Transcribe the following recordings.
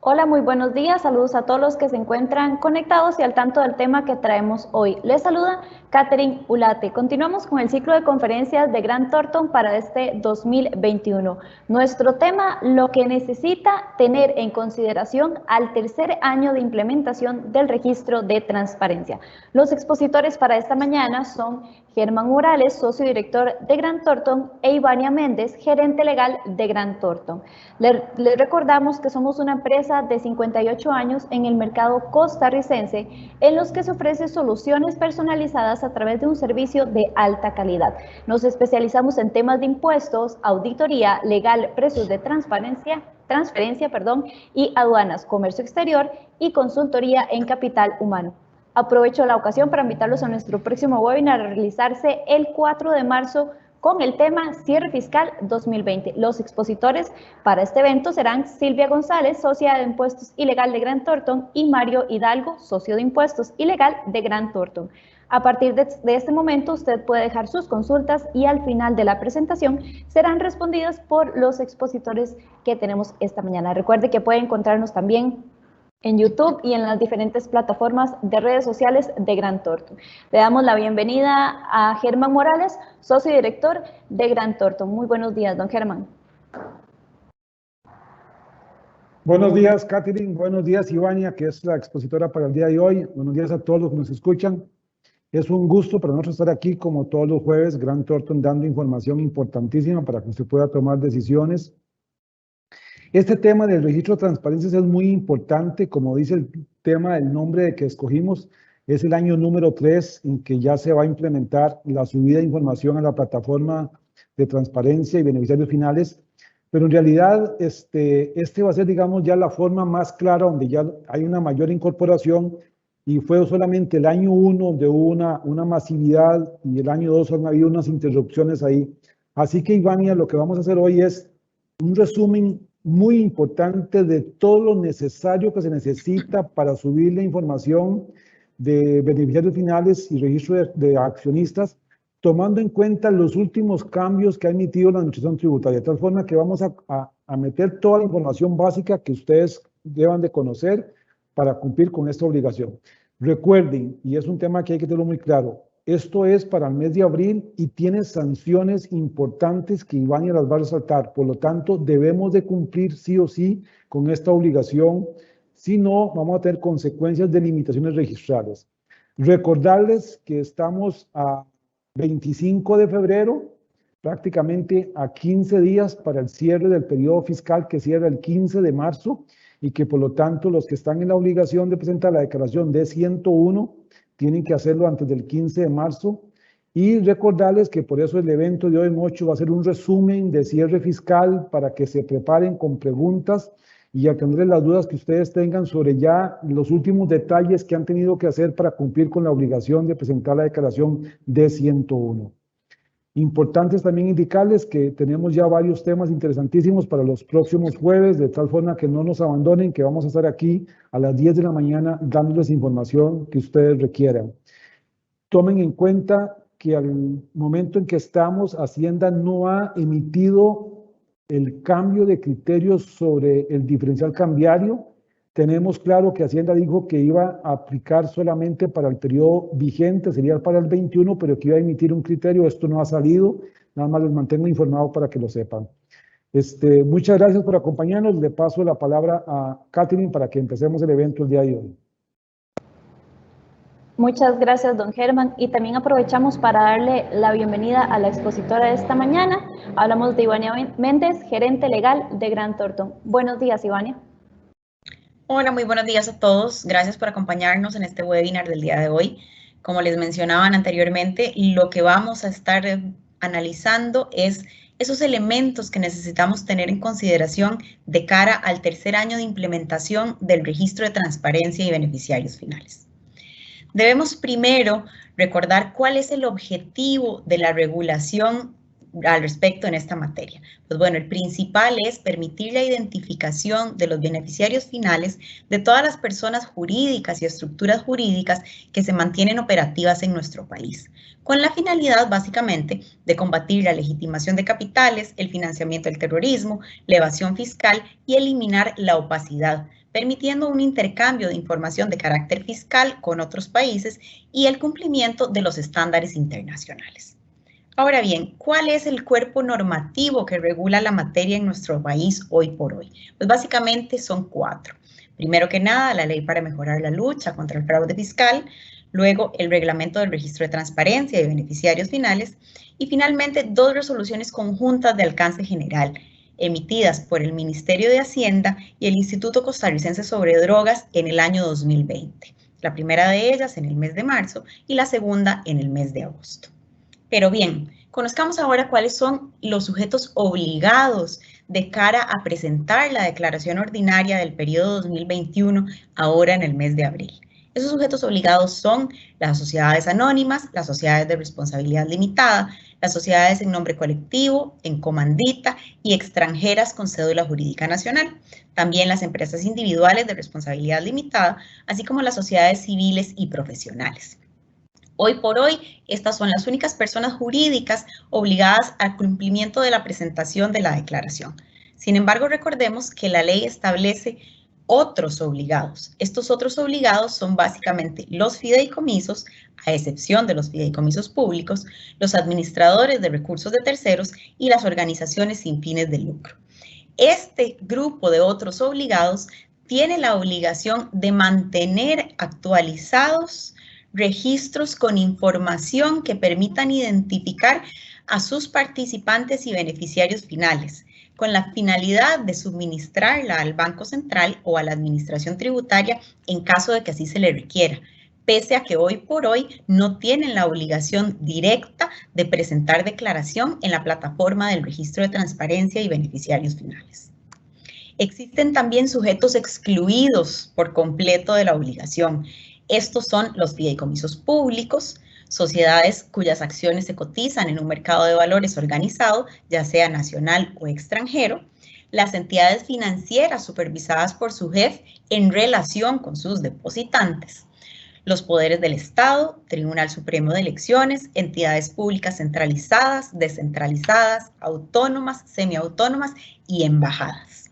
Hola, muy buenos días. Saludos a todos los que se encuentran conectados y al tanto del tema que traemos hoy. Les saluda Catherine Ulate. Continuamos con el ciclo de conferencias de Grant Thornton para este 2021. Nuestro tema, lo que necesita tener en consideración al tercer año de implementación del registro de transparencia. Los expositores para esta mañana son Germán Morales, socio director de Grant Thornton, e Ivania Méndez, gerente legal de Grant Thornton. Les recordamos que somos una empresa de 58 años en el mercado costarricense en los que se ofrece soluciones personalizadas a través de un servicio de alta calidad. Nos especializamos en temas de impuestos, auditoría, legal, precios de transferencia, y aduanas, comercio exterior y consultoría en capital humano. Aprovecho la ocasión para invitarlos a nuestro próximo webinar a realizarse el 4 de marzo con el tema Cierre Fiscal 2020. Los expositores para este evento serán Silvia González, socia de Impuestos y Legal de Grant Thornton, y Mario Hidalgo, socio de Impuestos y Legal de Grant Thornton. A partir de este momento, usted puede dejar sus consultas y al final de la presentación serán respondidas por los expositores que tenemos esta mañana. Recuerde que puede encontrarnos también en YouTube y en las diferentes plataformas de redes sociales de Grant Thornton. Le damos la bienvenida a Germán Morales, socio director de Grant Thornton. Muy buenos días, don Germán. Buenos días, Catherine. Buenos días, Ivania, que es la expositora para el día de hoy. Buenos días a todos los que nos escuchan. Es un gusto para nosotros estar aquí, como todos los jueves, Grant Thornton dando información importantísima para que usted pueda tomar decisiones. Este tema del registro de transparencias es muy importante, como dice el tema, el nombre que escogimos, es el año número 3 en que ya se va a implementar la subida de información a la plataforma de transparencia y beneficiarios finales, pero en realidad este va a ser, digamos, ya la forma más clara donde ya hay una mayor incorporación y fue solamente el año 1 donde hubo una masividad y el año 2 han habido unas interrupciones ahí. Así que, Ivania, lo que vamos a hacer hoy es un resumen muy importante de todo lo necesario que se necesita para subir la información de beneficiarios finales y registro de accionistas, tomando en cuenta los últimos cambios que ha emitido la Administración Tributaria, de tal forma que vamos a meter toda la información básica que ustedes deban de conocer para cumplir con esta obligación. Recuerden, y es un tema que hay que tenerlo muy claro, esto es para el mes de abril y tiene sanciones importantes que Ivania las va a resaltar. Por lo tanto, debemos de cumplir sí o sí con esta obligación. Si no, vamos a tener consecuencias de limitaciones registrales. Recordarles que estamos a 25 de febrero, prácticamente a 15 días para el cierre del periodo fiscal que cierra el 15 de marzo y que por lo tanto los que están en la obligación de presentar la declaración D101 tienen que hacerlo antes del 15 de marzo y recordarles que por eso el evento de hoy en 8 va a ser un resumen de cierre fiscal para que se preparen con preguntas y atender las dudas que ustedes tengan sobre ya los últimos detalles que han tenido que hacer para cumplir con la obligación de presentar la declaración D101. Importantes también indicarles que tenemos ya varios temas interesantísimos para los próximos jueves, de tal forma que no nos abandonen, que vamos a estar aquí a las 10 de la mañana dándoles información que ustedes requieran. Tomen en cuenta que al momento en que estamos, Hacienda no ha emitido el cambio de criterios sobre el diferencial cambiario. Tenemos claro que Hacienda dijo que iba a aplicar solamente para el periodo vigente, sería para el 21, pero que iba a emitir un criterio. Esto no ha salido, nada más les mantengo informados para que lo sepan. Muchas gracias por acompañarnos. Le paso la palabra a Catherine para que empecemos el evento el día de hoy. Muchas gracias, don Germán. Y también aprovechamos para darle la bienvenida a la expositora de esta mañana. Hablamos de Ivania Méndez, gerente legal de Grant Thornton. Buenos días, Ivania. Hola, muy buenos días a todos. Gracias por acompañarnos en este webinar del día de hoy. Como les mencionaban anteriormente, lo que vamos a estar analizando es esos elementos que necesitamos tener en consideración de cara al tercer año de implementación del registro de transparencia y beneficiarios finales. Debemos primero recordar cuál es el objetivo de la regulación al respecto en esta materia. Pues bueno, el principal es permitir la identificación de los beneficiarios finales de todas las personas jurídicas y estructuras jurídicas que se mantienen operativas en nuestro país, con la finalidad básicamente de combatir la legitimación de capitales, el financiamiento del terrorismo, la evasión fiscal y eliminar la opacidad, permitiendo un intercambio de información de carácter fiscal con otros países y el cumplimiento de los estándares internacionales. Ahora bien, ¿cuál es el cuerpo normativo que regula la materia en nuestro país hoy por hoy? Pues básicamente son 4. Primero que nada, la Ley para mejorar la lucha contra el fraude fiscal, luego el Reglamento del Registro de Transparencia y Beneficiarios Finales, y finalmente 2 resoluciones conjuntas de alcance general, emitidas por el Ministerio de Hacienda y el Instituto Costarricense sobre Drogas en el año 2020. La primera de ellas en el mes de marzo y la segunda en el mes de agosto. Pero bien, conozcamos ahora cuáles son los sujetos obligados de cara a presentar la declaración ordinaria del periodo 2021 ahora en el mes de abril. Esos sujetos obligados son las sociedades anónimas, las sociedades de responsabilidad limitada, las sociedades en nombre colectivo, en comandita y extranjeras con cédula jurídica nacional. También las empresas individuales de responsabilidad limitada, así como las sociedades civiles y profesionales. Hoy por hoy, estas son las únicas personas jurídicas obligadas al cumplimiento de la presentación de la declaración. Sin embargo, recordemos que la ley establece otros obligados. Estos otros obligados son básicamente los fideicomisos, a excepción de los fideicomisos públicos, los administradores de recursos de terceros y las organizaciones sin fines de lucro. Este grupo de otros obligados tiene la obligación de mantener actualizados registros con información que permitan identificar a sus participantes y beneficiarios finales, con la finalidad de suministrarla al Banco Central o a la Administración Tributaria en caso de que así se le requiera, pese a que hoy por hoy no tienen la obligación directa de presentar declaración en la plataforma del Registro de Transparencia y Beneficiarios Finales. Existen también sujetos excluidos por completo de la obligación. Estos son los fideicomisos públicos, sociedades cuyas acciones se cotizan en un mercado de valores organizado, ya sea nacional o extranjero, las entidades financieras supervisadas por su jefe en relación con sus depositantes, los poderes del Estado, Tribunal Supremo de Elecciones, entidades públicas centralizadas, descentralizadas, autónomas, semiautónomas y embajadas.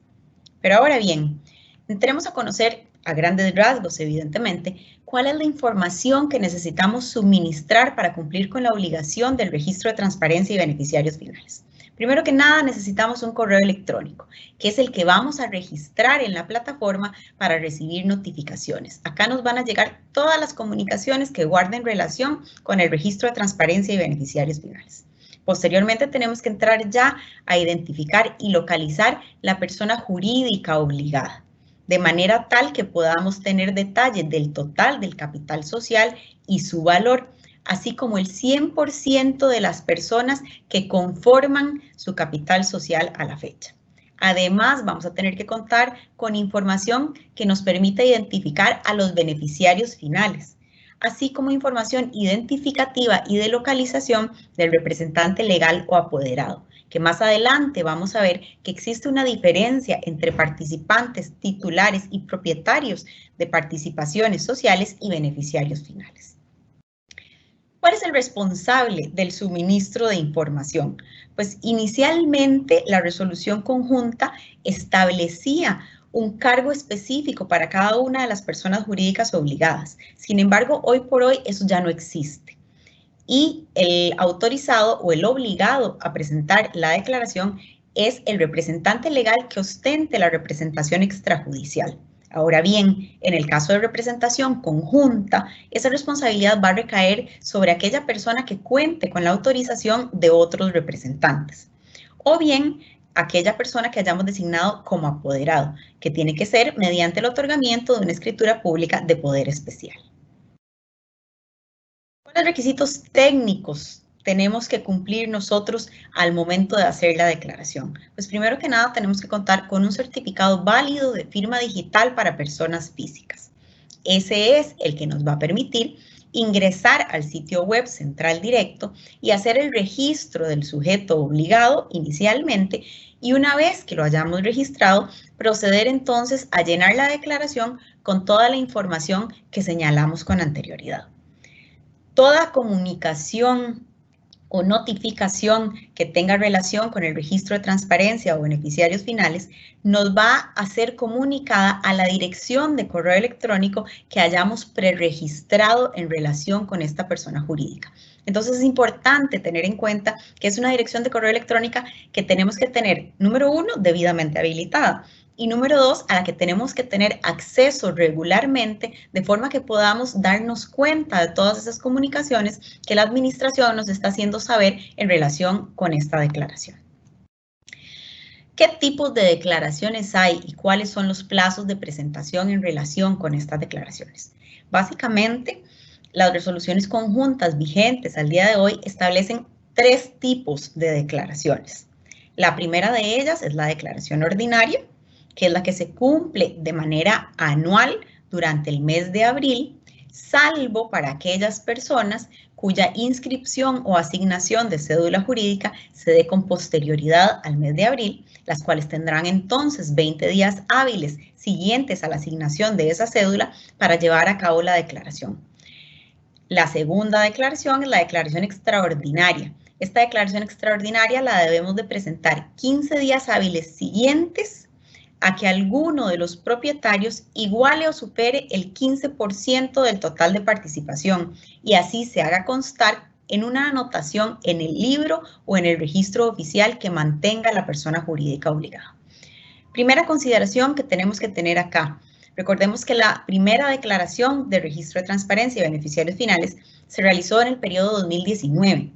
Pero ahora bien, entremos a conocer a grandes rasgos, evidentemente, cuál es la información que necesitamos suministrar para cumplir con la obligación del registro de transparencia y beneficiarios finales. Primero que nada, necesitamos un correo electrónico, que es el que vamos a registrar en la plataforma para recibir notificaciones. Acá nos van a llegar todas las comunicaciones que guarden relación con el registro de transparencia y beneficiarios finales. Posteriormente tenemos que entrar ya a identificar y localizar la persona jurídica obligada, de manera tal que podamos tener detalles del total del capital social y su valor, así como el 100% de las personas que conforman su capital social a la fecha. Además, vamos a tener que contar con información que nos permita identificar a los beneficiarios finales, así como información identificativa y de localización del representante legal o apoderado, que más adelante vamos a ver que existe una diferencia entre participantes, titulares y propietarios de participaciones sociales y beneficiarios finales. ¿Cuál es el responsable del suministro de información? Pues inicialmente la resolución conjunta establecía un cargo específico para cada una de las personas jurídicas obligadas. Sin embargo, hoy por hoy eso ya no existe. Y el autorizado o el obligado a presentar la declaración es el representante legal que ostente la representación extrajudicial. Ahora bien, en el caso de representación conjunta, esa responsabilidad va a recaer sobre aquella persona que cuente con la autorización de otros representantes. O bien, aquella persona que hayamos designado como apoderado, que tiene que ser mediante el otorgamiento de una escritura pública de poder especial. ¿Cuáles requisitos técnicos tenemos que cumplir nosotros al momento de hacer la declaración? Pues primero que nada tenemos que contar con un certificado válido de firma digital para personas físicas. Ese es el que nos va a permitir ingresar al sitio web Central Directo y hacer el registro del sujeto obligado inicialmente, y una vez que lo hayamos registrado, proceder entonces a llenar la declaración con toda la información que señalamos con anterioridad. Toda comunicación o notificación que tenga relación con el registro de transparencia o beneficiarios finales, nos va a ser comunicada a la dirección de correo electrónico que hayamos preregistrado en relación con esta persona jurídica. Entonces es importante tener en cuenta que es una dirección de correo electrónica que tenemos que tener, número 1, debidamente habilitada. Y número 2, a la que tenemos que tener acceso regularmente de forma que podamos darnos cuenta de todas esas comunicaciones que la administración nos está haciendo saber en relación con esta declaración. ¿Qué tipos de declaraciones hay y cuáles son los plazos de presentación en relación con estas declaraciones? Básicamente, las resoluciones conjuntas vigentes al día de hoy establecen 3 tipos de declaraciones. La primera de ellas es la declaración ordinaria, que es la que se cumple de manera anual durante el mes de abril, salvo para aquellas personas cuya inscripción o asignación de cédula jurídica se dé con posterioridad al mes de abril, las cuales tendrán entonces 20 días hábiles siguientes a la asignación de esa cédula para llevar a cabo la declaración. La segunda declaración es la declaración extraordinaria. Esta declaración extraordinaria la debemos de presentar 15 días hábiles siguientes a que alguno de los propietarios iguale o supere el 15% del total de participación y así se haga constar en una anotación en el libro o en el registro oficial que mantenga la persona jurídica obligada. Primera consideración que tenemos que tener acá. Recordemos que la primera declaración de registro de transparencia y beneficiarios finales se realizó en el periodo 2019.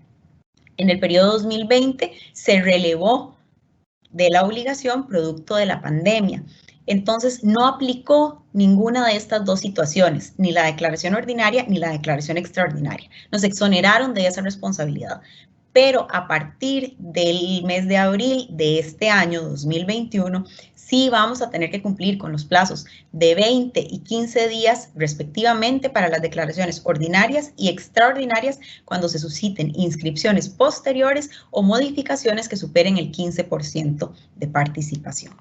En el periodo 2020 se relevó de la obligación producto de la pandemia. Entonces, no aplicó ninguna de estas dos situaciones, ni la declaración ordinaria ni la declaración extraordinaria. Nos exoneraron de esa responsabilidad. Pero a partir del mes de abril de este año 2021, sí vamos a tener que cumplir con los plazos de 20 y 15 días respectivamente para las declaraciones ordinarias y extraordinarias cuando se susciten inscripciones posteriores o modificaciones que superen el 15% de participación.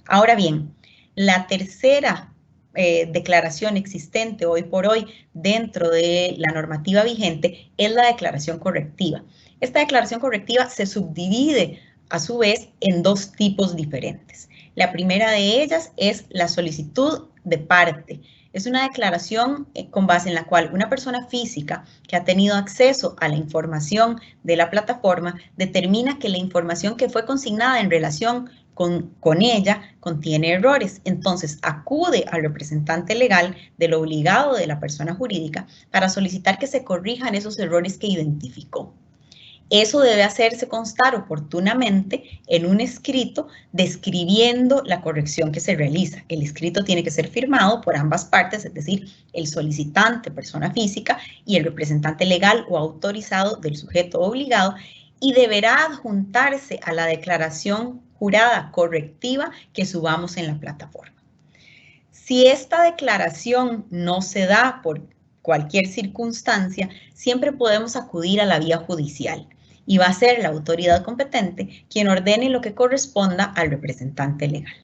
Ahora bien, la tercera declaración existente hoy por hoy dentro de la normativa vigente es la declaración correctiva. Esta declaración correctiva se subdivide a su vez en 2 tipos diferentes. La primera de ellas es la solicitud de parte. Es una declaración con base en la cual una persona física que ha tenido acceso a la información de la plataforma determina que la información que fue consignada en relación con ella contiene errores. Entonces acude al representante legal del obligado de la persona jurídica para solicitar que se corrijan esos errores que identificó. Eso debe hacerse constar oportunamente en un escrito describiendo la corrección que se realiza. El escrito tiene que ser firmado por ambas partes, es decir, el solicitante, persona física, y el representante legal o autorizado del sujeto obligado, y deberá adjuntarse a la declaración jurada correctiva que subamos en la plataforma. Si esta declaración no se da por cualquier circunstancia, siempre podemos acudir a la vía judicial y va a ser la autoridad competente quien ordene lo que corresponda al representante legal.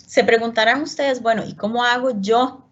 Se preguntarán ustedes, bueno, ¿y cómo hago yo,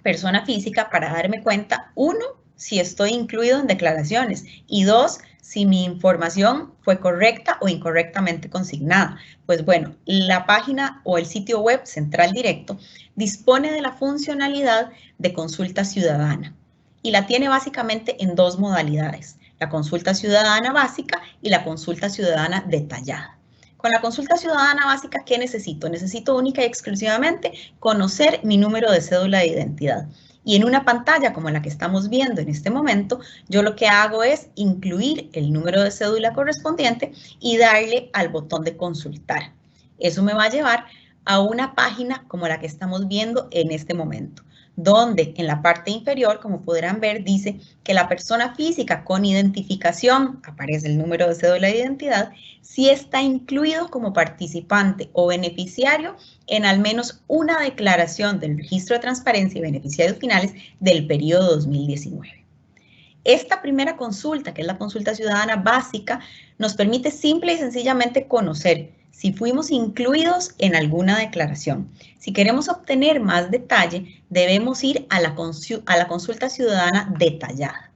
persona física, para darme cuenta, 1, si estoy incluido en declaraciones y 2, si mi información fue correcta o incorrectamente consignada? Pues bueno, la página o el sitio web Central Directo dispone de la funcionalidad de consulta ciudadana y la tiene básicamente en 2 modalidades, la consulta ciudadana básica y la consulta ciudadana detallada. Con la consulta ciudadana básica, ¿qué necesito? Necesito única y exclusivamente conocer mi número de cédula de identidad. Y en una pantalla como la que estamos viendo en este momento, yo lo que hago es incluir el número de cédula correspondiente y darle al botón de consultar. Eso me va a llevar a una página como la que estamos viendo en este momento, donde en la parte inferior, como podrán ver, dice que la persona física con identificación, aparece el número de cédula de identidad, si está incluido como participante o beneficiario en al menos una declaración del registro de transparencia y beneficiarios finales del periodo 2019. Esta primera consulta, que es la consulta ciudadana básica, nos permite simple y sencillamente conocer si fuimos incluidos en alguna declaración. Si queremos obtener más detalle, debemos ir a la consulta ciudadana detallada.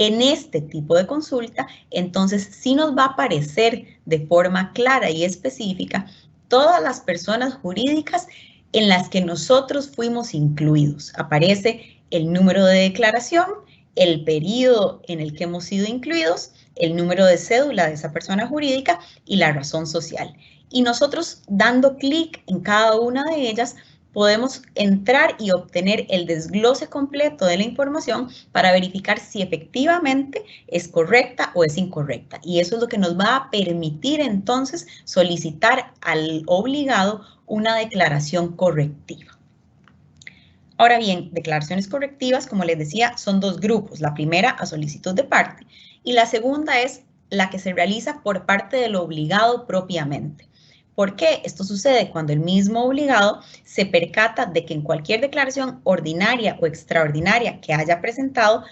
En este tipo de consulta, entonces sí nos va a aparecer de forma clara y específica todas las personas jurídicas en las que nosotros fuimos incluidos. Aparece el número de declaración, el periodo en el que hemos sido incluidos, el número de cédula de esa persona jurídica y la razón social. Y nosotros, dando clic en cada una de ellas, podemos entrar y obtener el desglose completo de la información para verificar si efectivamente es correcta o es incorrecta. Y eso es lo que nos va a permitir entonces solicitar al obligado una declaración correctiva. Ahora bien, declaraciones correctivas, como les decía, son dos grupos. La primera a solicitud de parte y la segunda es la que se realiza por parte del obligado propiamente. ¿Por qué? Esto sucede cuando el mismo obligado se percata de que en cualquier declaración ordinaria o extraordinaria que haya presentado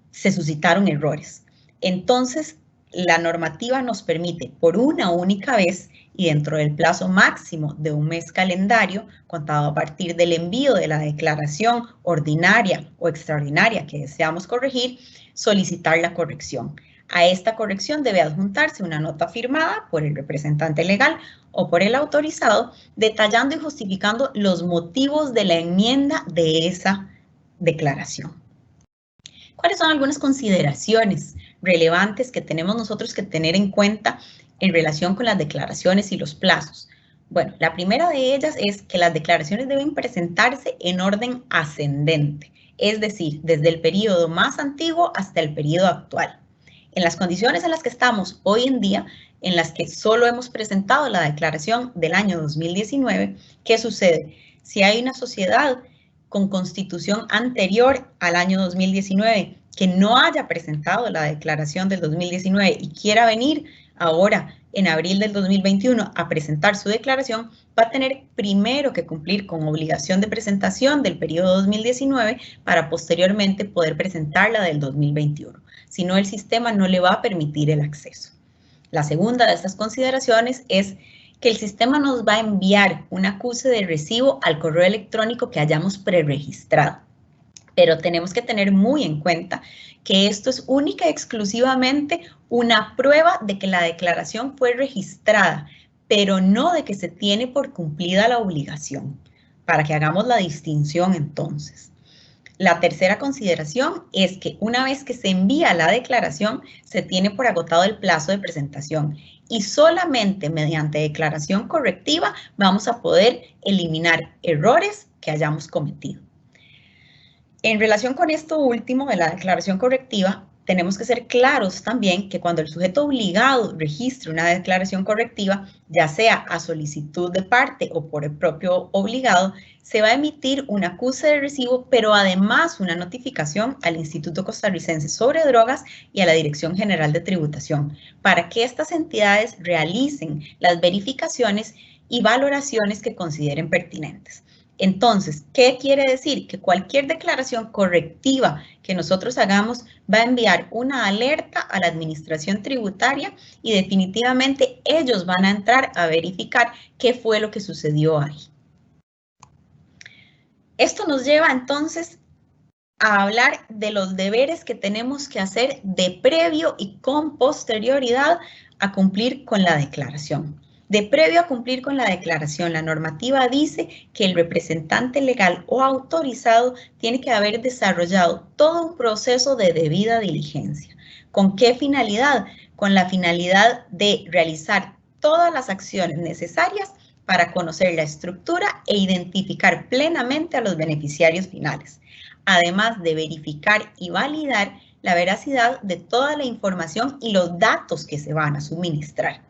se suscitaron errores. Entonces, la normativa nos permite por una única vez y dentro del plazo máximo de un mes calendario, contado a partir del envío de la declaración ordinaria o extraordinaria que deseamos corregir, solicitar la corrección. A esta corrección debe adjuntarse una nota firmada por el representante legal o por el autorizado, detallando y justificando los motivos de la enmienda de esa declaración. ¿Cuáles son algunas consideraciones relevantes que tenemos nosotros que tener en cuenta en relación con las declaraciones y los plazos? Bueno, la primera de ellas es que las declaraciones deben presentarse en orden ascendente, es decir, desde el periodo más antiguo hasta el periodo actual. En las condiciones en las que estamos hoy en día, en las que solo hemos presentado la declaración del año 2019, ¿qué sucede? Si hay una sociedad con constitución anterior al año 2019 que no haya presentado la declaración del 2019 y quiera venir ahora en abril del 2021 a presentar su declaración, va a tener primero que cumplir con obligación de presentación del periodo 2019 para posteriormente poder presentar la del 2021. Si no, el sistema no le va a permitir el acceso. La segunda de estas consideraciones es que el sistema nos va a enviar un acuse de recibo al correo electrónico que hayamos preregistrado. Pero tenemos que tener muy en cuenta que esto es única y exclusivamente una prueba de que la declaración fue registrada, pero no de que se tiene por cumplida la obligación, para que hagamos la distinción entonces. La tercera consideración es que una vez que se envía la declaración, se tiene por agotado el plazo de presentación y solamente mediante declaración correctiva vamos a poder eliminar errores que hayamos cometido. En relación con esto último de la declaración correctiva, tenemos que ser claros también que cuando el sujeto obligado registre una declaración correctiva, ya sea a solicitud de parte o por el propio obligado, se va a emitir un acuse de recibo, pero además una notificación al Instituto Costarricense sobre Drogas y a la Dirección General de Tributación, para que estas entidades realicen las verificaciones y valoraciones que consideren pertinentes. Entonces, ¿qué quiere decir? Que cualquier declaración correctiva que nosotros hagamos va a enviar una alerta a la administración tributaria y definitivamente ellos van a entrar a verificar qué fue lo que sucedió ahí. Esto nos lleva entonces a hablar de los deberes que tenemos que hacer de previo y con posterioridad a cumplir con la declaración. De previo a cumplir con la declaración, la normativa dice que el representante legal o autorizado tiene que haber desarrollado todo un proceso de debida diligencia. ¿Con qué finalidad? Con la finalidad de realizar todas las acciones necesarias para conocer la estructura e identificar plenamente a los beneficiarios finales, además de verificar y validar la veracidad de toda la información y los datos que se van a suministrar.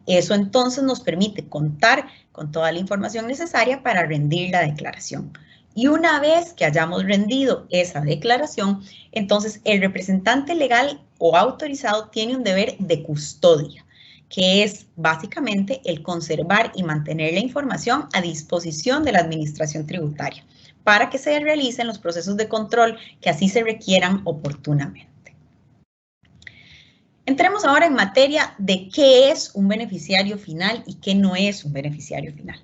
Eso entonces nos permite contar con toda la información necesaria para rendir la declaración. Y una vez que hayamos rendido esa declaración, entonces el representante legal o autorizado tiene un deber de custodia, que es básicamente el conservar y mantener la información a disposición de la administración tributaria para que se realicen los procesos de control que así se requieran oportunamente. Entremos ahora en materia de qué es un beneficiario final y qué no es un beneficiario final.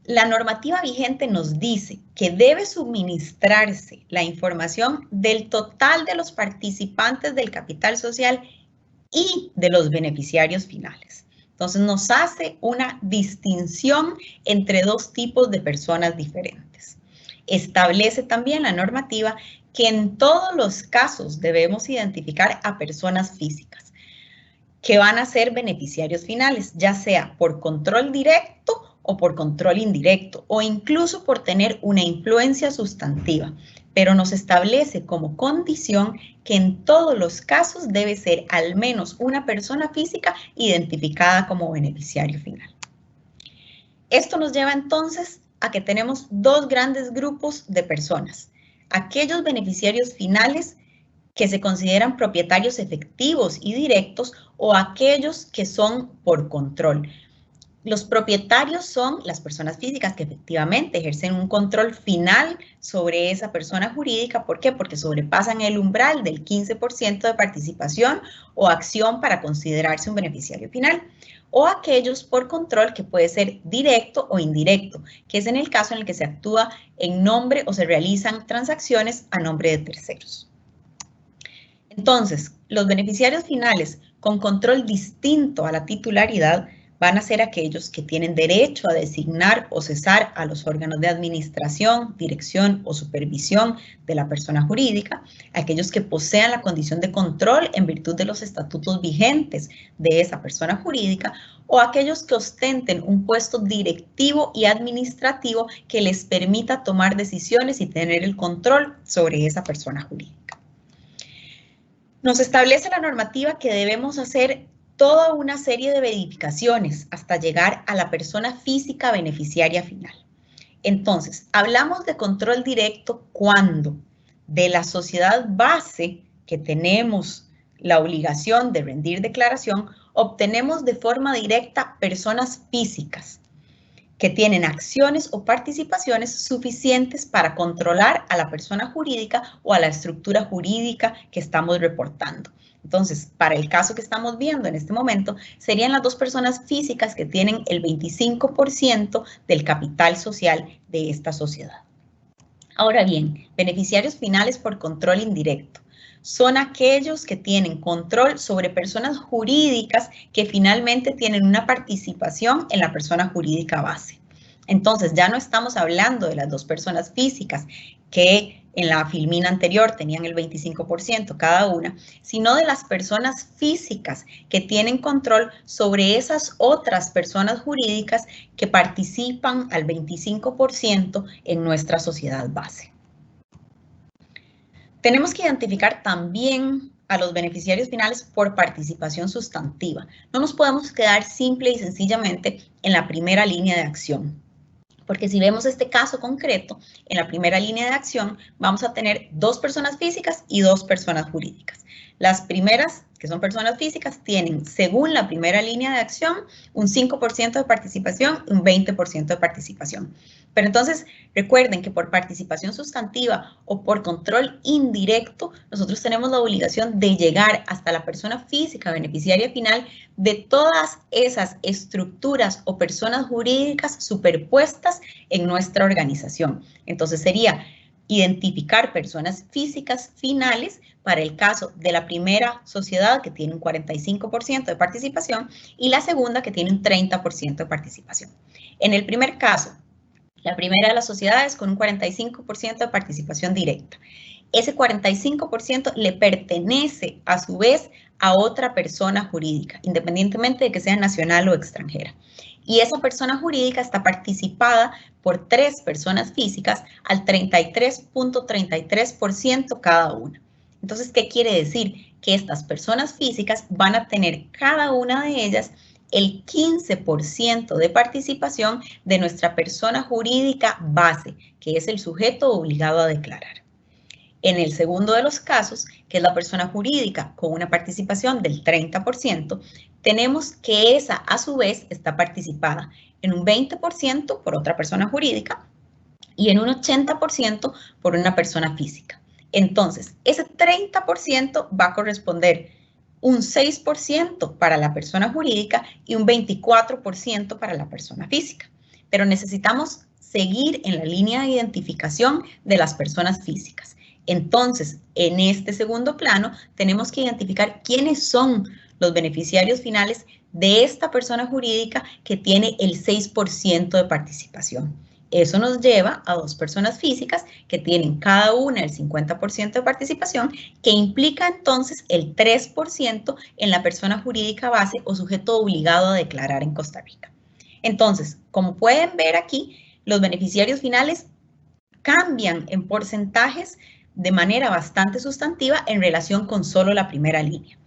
La normativa vigente nos dice que debe suministrarse la información del total de los participantes del capital social y de los beneficiarios finales. Entonces nos hace una distinción entre dos tipos de personas diferentes. Establece también la normativa que en todos los casos debemos identificar a personas físicas que van a ser beneficiarios finales, ya sea por control directo o por control indirecto, o incluso por tener una influencia sustantiva, pero nos establece como condición que en todos los casos debe ser al menos una persona física identificada como beneficiario final. Esto nos lleva entonces a que tenemos dos grandes grupos de personas: aquellos beneficiarios finales que se consideran propietarios efectivos y directos, o aquellos que son por control. Los propietarios son las personas físicas que efectivamente ejercen un control final sobre esa persona jurídica. ¿Por qué? Porque sobrepasan el umbral del 15% de participación o acción para considerarse un beneficiario final. O aquellos por control, que puede ser directo o indirecto, que es en el caso en el que se actúa en nombre o se realizan transacciones a nombre de terceros. Entonces, los beneficiarios finales con control distinto a la titularidad van a ser aquellos que tienen derecho a designar o cesar a los órganos de administración, dirección o supervisión de la persona jurídica, aquellos que posean la condición de control en virtud de los estatutos vigentes de esa persona jurídica, o aquellos que ostenten un puesto directivo y administrativo que les permita tomar decisiones y tener el control sobre esa persona jurídica. Nos establece la normativa que debemos hacer toda una serie de verificaciones hasta llegar a la persona física beneficiaria final. Entonces, hablamos de control directo cuando de la sociedad base que tenemos la obligación de rendir declaración, obtenemos de forma directa personas físicas que tienen acciones o participaciones suficientes para controlar a la persona jurídica o a la estructura jurídica que estamos reportando. Entonces, para el caso que estamos viendo en este momento, serían las dos personas físicas que tienen el 25% del capital social de esta sociedad. Ahora bien, beneficiarios finales por control indirecto son aquellos que tienen control sobre personas jurídicas que finalmente tienen una participación en la persona jurídica base. Entonces, ya no estamos hablando de las dos personas físicas que en la filmina anterior tenían el 25% cada una, sino de las personas físicas que tienen control sobre esas otras personas jurídicas que participan al 25% en nuestra sociedad base. Tenemos que identificar también a los beneficiarios finales por participación sustantiva. No nos podemos quedar simple y sencillamente en la primera línea de acción. Porque si vemos este caso concreto, en la primera línea de acción vamos a tener dos personas físicas y dos personas jurídicas. Las primeras, que son personas físicas, tienen, según la primera línea de acción, un 5% de participación y un 20% de participación. Pero entonces, recuerden que por participación sustantiva o por control indirecto, nosotros tenemos la obligación de llegar hasta la persona física beneficiaria final de todas esas estructuras o personas jurídicas superpuestas en nuestra organización. Entonces sería identificar personas físicas finales para el caso de la primera sociedad, que tiene un 45% de participación, y la segunda, que tiene un 30% de participación. En el primer caso, la primera de las sociedades con un 45% de participación directa. Ese 45% le pertenece a su vez a otra persona jurídica, independientemente de que sea nacional o extranjera. Y esa persona jurídica está participada por 3 personas físicas al 33.33% cada una. Entonces, ¿qué quiere decir? Que estas personas físicas van a tener cada una de ellas el 15% de participación de nuestra persona jurídica base, que es el sujeto obligado a declarar. En el segundo de los casos, que es la persona jurídica con una participación del 30%, tenemos que esa a su vez está participada en un 20% por otra persona jurídica y en un 80% por una persona física. Entonces, ese 30% va a corresponder un 6% para la persona jurídica y un 24% para la persona física. pero necesitamos seguir en la línea de identificación de las personas físicas. Entonces, en este segundo plano, tenemos que identificar quiénes son los beneficiarios finales de esta persona jurídica que tiene el 6% de participación. Eso nos lleva a dos personas físicas que tienen cada una el 50% de participación, que implica entonces el 3% en la persona jurídica base o sujeto obligado a declarar en Costa Rica. Entonces, como pueden ver aquí, los beneficiarios finales cambian en porcentajes de manera bastante sustantiva en relación con solo la primera línea.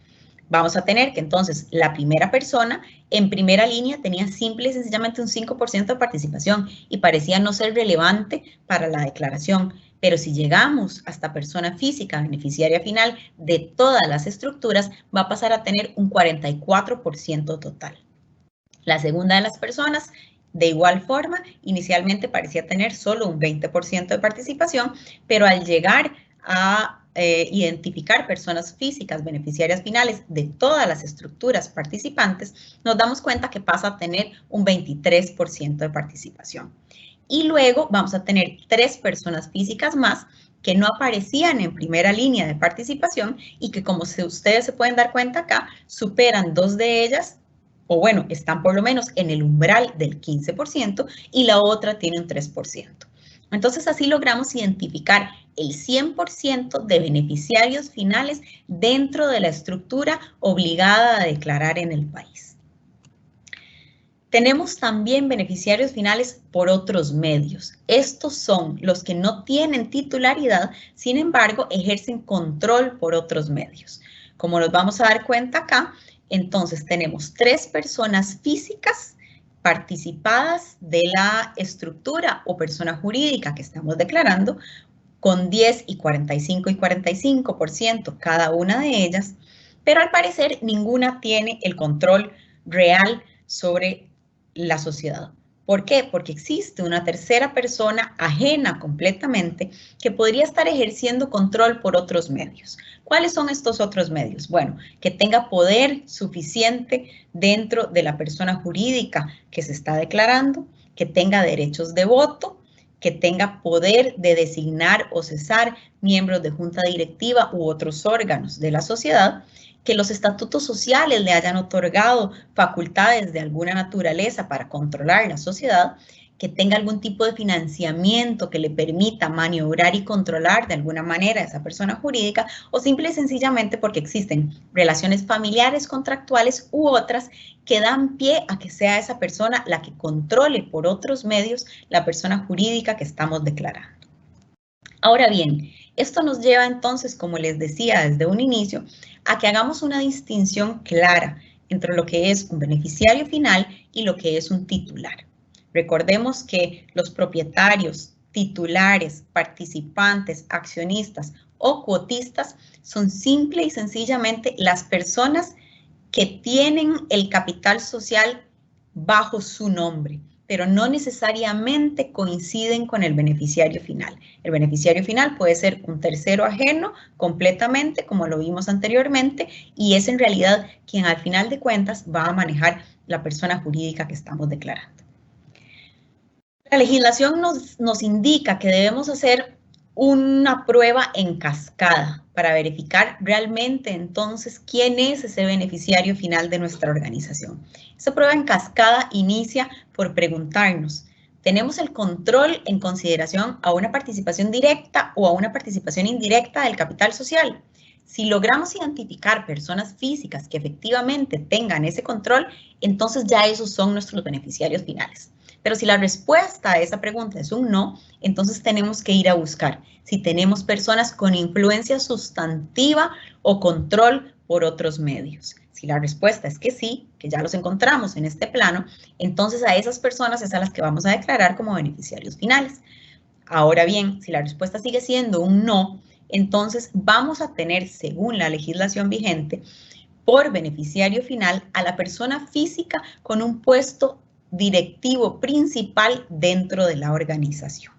Vamos a tener que entonces la primera persona en primera línea tenía simple y sencillamente un 5% de participación y parecía no ser relevante para la declaración. Pero si llegamos hasta persona física beneficiaria final de todas las estructuras, va a pasar a tener un 44% total. La segunda de las personas, de igual forma, inicialmente parecía tener solo un 20% de participación, pero al llegar a identificar personas físicas beneficiarias finales de todas las estructuras participantes, nos damos cuenta que pasa a tener un 23% de participación. Y luego vamos a tener 3 personas físicas más que no aparecían en primera línea de participación y que, como ustedes se pueden dar cuenta acá, superan 2 de ellas, o bueno, están por lo menos en el umbral del 15% y la otra tiene un 3%. Entonces, así logramos identificar el 100% de beneficiarios finales dentro de la estructura obligada a declarar en el país. Tenemos también beneficiarios finales por otros medios. Estos son los que no tienen titularidad, sin embargo, ejercen control por otros medios. Como nos vamos a dar cuenta acá, entonces tenemos 3 personas físicas participadas de la estructura o persona jurídica que estamos declarando, con 10 y 45 y 45% cada una de ellas, pero al parecer ninguna tiene el control real sobre la sociedad. ¿Por qué? Porque existe una tercera persona ajena completamente que podría estar ejerciendo control por otros medios. ¿Cuáles son estos otros medios? Bueno, que tenga poder suficiente dentro de la persona jurídica que se está declarando, que tenga derechos de voto, que tenga poder de designar o cesar miembros de junta directiva u otros órganos de la sociedad, que los estatutos sociales le hayan otorgado facultades de alguna naturaleza para controlar la sociedad, que tenga algún tipo de financiamiento que le permita maniobrar y controlar de alguna manera a esa persona jurídica, o simple y sencillamente porque existen relaciones familiares contractuales u otras que dan pie a que sea esa persona la que controle por otros medios la persona jurídica que estamos declarando. Ahora bien, esto nos lleva entonces, como les decía desde un inicio, a que hagamos una distinción clara entre lo que es un beneficiario final y lo que es un titular. Recordemos que los propietarios, titulares, participantes, accionistas o cuotistas son simple y sencillamente las personas que tienen el capital social bajo su nombre, pero no necesariamente coinciden con el beneficiario final. El beneficiario final puede ser un tercero ajeno completamente, como lo vimos anteriormente, y es en realidad quien al final de cuentas va a manejar la persona jurídica que estamos declarando. La legislación nos indica que debemos hacer una prueba en cascada para verificar realmente entonces quién es ese beneficiario final de nuestra organización. Esa prueba en cascada inicia por preguntarnos, ¿tenemos el control en consideración a una participación directa o a una participación indirecta del capital social? Si logramos identificar personas físicas que efectivamente tengan ese control, entonces ya esos son nuestros beneficiarios finales. Pero si la respuesta a esa pregunta es un no, entonces tenemos que ir a buscar si tenemos personas con influencia sustantiva o control por otros medios. Si la respuesta es que sí, que ya los encontramos en este plano, entonces a esas personas es a las que vamos a declarar como beneficiarios finales. Ahora bien, si la respuesta sigue siendo un no, entonces vamos a tener, según la legislación vigente, por beneficiario final a la persona física con un puesto directivo principal dentro de la organización.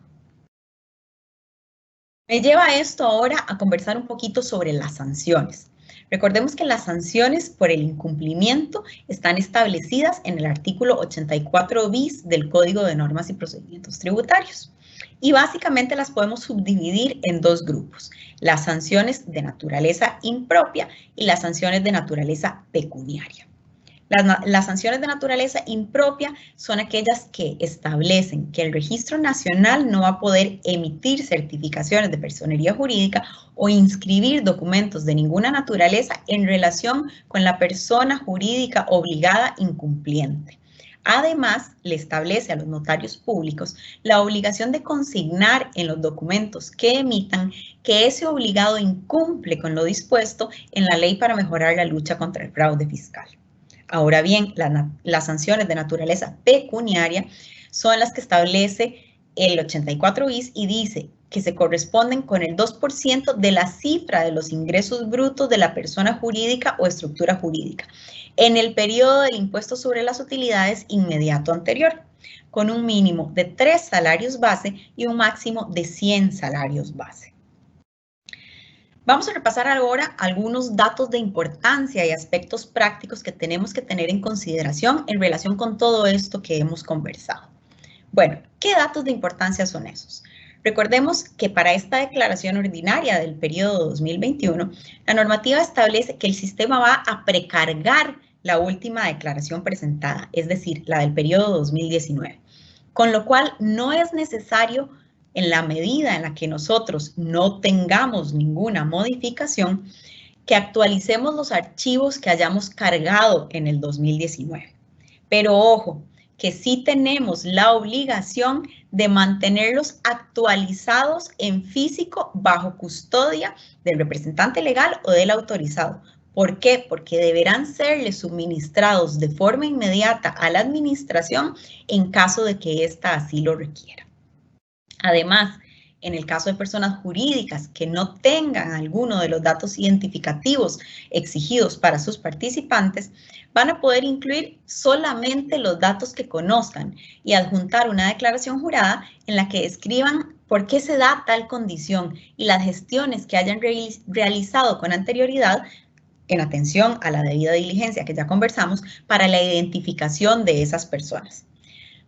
Me lleva esto ahora a conversar un poquito sobre las sanciones. Recordemos que las sanciones por el incumplimiento están establecidas en el artículo 84 bis del Código de Normas y Procedimientos Tributarios. Y básicamente las podemos subdividir en dos grupos, las sanciones de naturaleza impropia y las sanciones de naturaleza pecuniaria. Las sanciones de naturaleza impropia son aquellas que establecen que el Registro Nacional no va a poder emitir certificaciones de personería jurídica o inscribir documentos de ninguna naturaleza en relación con la persona jurídica obligada incumpliente. Además, le establece a los notarios públicos la obligación de consignar en los documentos que emitan que ese obligado incumple con lo dispuesto en la ley para mejorar la lucha contra el fraude fiscal. Ahora bien, las sanciones de naturaleza pecuniaria son las que establece el 84 bis y dice que se corresponden con el 2% de la cifra de los ingresos brutos de la persona jurídica o estructura jurídica en el periodo del impuesto sobre las utilidades inmediato anterior, con un mínimo de 3 salarios base y un máximo de 100 salarios base. Vamos a repasar ahora algunos datos de importancia y aspectos prácticos que tenemos que tener en consideración en relación con todo esto que hemos conversado. Bueno, ¿qué datos de importancia son esos? Recordemos que para esta declaración ordinaria del periodo 2021, la normativa establece que el sistema va a precargar la última declaración presentada, es decir, la del periodo 2019, con lo cual no es necesario, en la medida en la que nosotros no tengamos ninguna modificación, que actualicemos los archivos que hayamos cargado en el 2019. Pero ojo, que sí tenemos la obligación de mantenerlos actualizados en físico bajo custodia del representante legal o del autorizado. ¿Por qué? Porque deberán serles suministrados de forma inmediata a la administración en caso de que ésta así lo requiera. Además, en el caso de personas jurídicas que no tengan alguno de los datos identificativos exigidos para sus participantes, van a poder incluir solamente los datos que conozcan y adjuntar una declaración jurada en la que describan por qué se da tal condición y las gestiones que hayan realizado con anterioridad en atención a la debida diligencia que ya conversamos para la identificación de esas personas.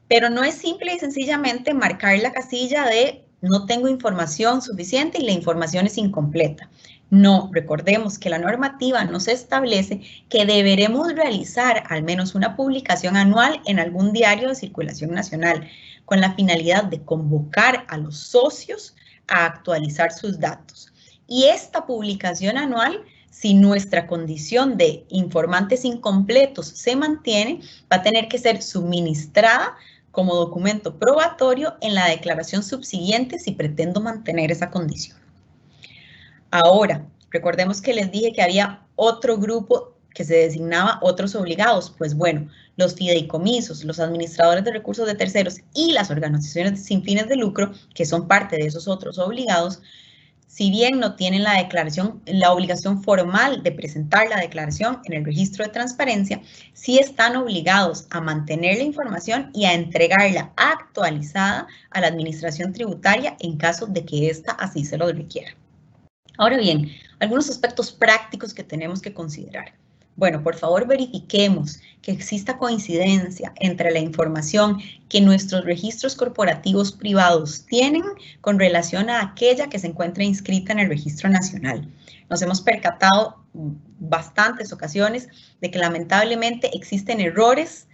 Pero no es simple y sencillamente marcar la casilla de no tengo información suficiente y la información es incompleta. No, recordemos que la normativa nos establece que deberemos realizar al menos una publicación anual en algún diario de circulación nacional con la finalidad de convocar a los socios a actualizar sus datos. Y esta publicación anual, si nuestra condición de informantes incompletos se mantiene, va a tener que ser suministrada como documento probatorio en la declaración subsiguiente si pretendo mantener esa condición. Ahora, recordemos que les dije que había otro grupo que se designaba otros obligados. Pues bueno, los fideicomisos, los administradores de recursos de terceros y las organizaciones sin fines de lucro, que son parte de esos otros obligados, si bien no tienen la obligación formal de presentar la declaración en el registro de transparencia, sí están obligados a mantener la información y a entregarla actualizada a la administración tributaria en caso de que ésta así se lo requiera. Ahora bien, algunos aspectos prácticos que tenemos que considerar. Bueno, por favor verifiquemos que exista coincidencia entre la información que nuestros registros corporativos privados tienen con relación a aquella que se encuentra inscrita en el Registro Nacional. Nos hemos percatado bastantes ocasiones de que lamentablemente existen errores,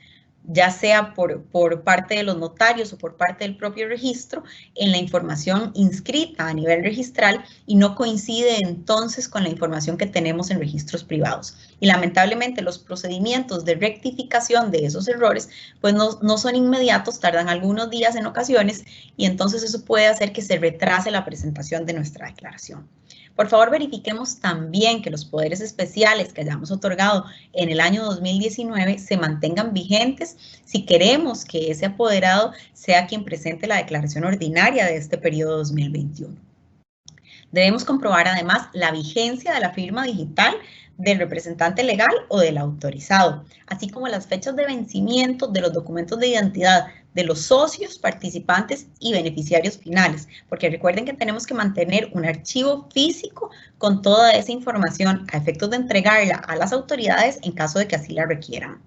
ya sea por parte de los notarios o por parte del propio registro, en la información inscrita a nivel registral y no coincide entonces con la información que tenemos en registros privados. Y lamentablemente los procedimientos de rectificación de esos errores pues no son inmediatos, tardan algunos días en ocasiones y entonces eso puede hacer que se retrase la presentación de nuestra declaración. Por favor, verifiquemos también que los poderes especiales que hayamos otorgado en el año 2019 se mantengan vigentes si queremos que ese apoderado sea quien presente la declaración ordinaria de este periodo 2021. Debemos comprobar además la vigencia de la firma digital del representante legal o del autorizado, así como las fechas de vencimiento de los documentos de identidad, de los socios, participantes y beneficiarios finales, porque recuerden que tenemos que mantener un archivo físico con toda esa información a efectos de entregarla a las autoridades en caso de que así la requieran.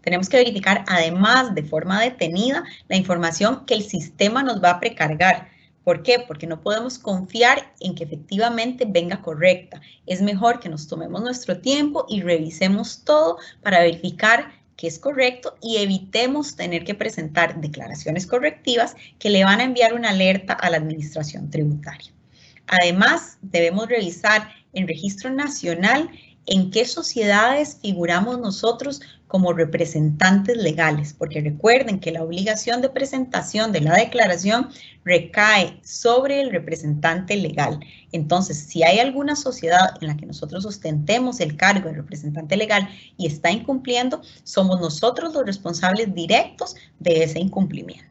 Tenemos que verificar, además, de forma detenida, la información que el sistema nos va a precargar. ¿Por qué? Porque no podemos confiar en que efectivamente venga correcta. Es mejor que nos tomemos nuestro tiempo y revisemos todo para verificar que es correcto y evitemos tener que presentar declaraciones correctivas que le van a enviar una alerta a la administración tributaria. Además, debemos revisar en Registro Nacional en qué sociedades figuramos nosotros como representantes legales, porque recuerden que la obligación de presentación de la declaración recae sobre el representante legal. Entonces, si hay alguna sociedad en la que nosotros ostentemos el cargo de representante legal y está incumpliendo, somos nosotros los responsables directos de ese incumplimiento.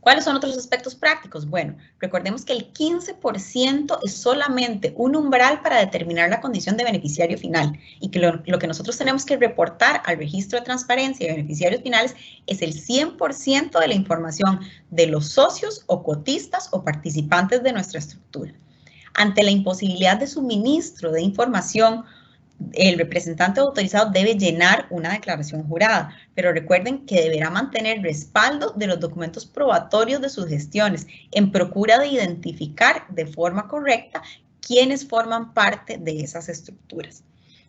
¿Cuáles son otros aspectos prácticos? Bueno, recordemos que el 15% es solamente un umbral para determinar la condición de beneficiario final y que lo que nosotros tenemos que reportar al registro de transparencia de beneficiarios finales es el 100% de la información de los socios o cotistas o participantes de nuestra estructura. Ante la imposibilidad de suministro de información, el representante autorizado debe llenar una declaración jurada, pero recuerden que deberá mantener respaldo de los documentos probatorios de sus gestiones en procura de identificar de forma correcta quiénes forman parte de esas estructuras.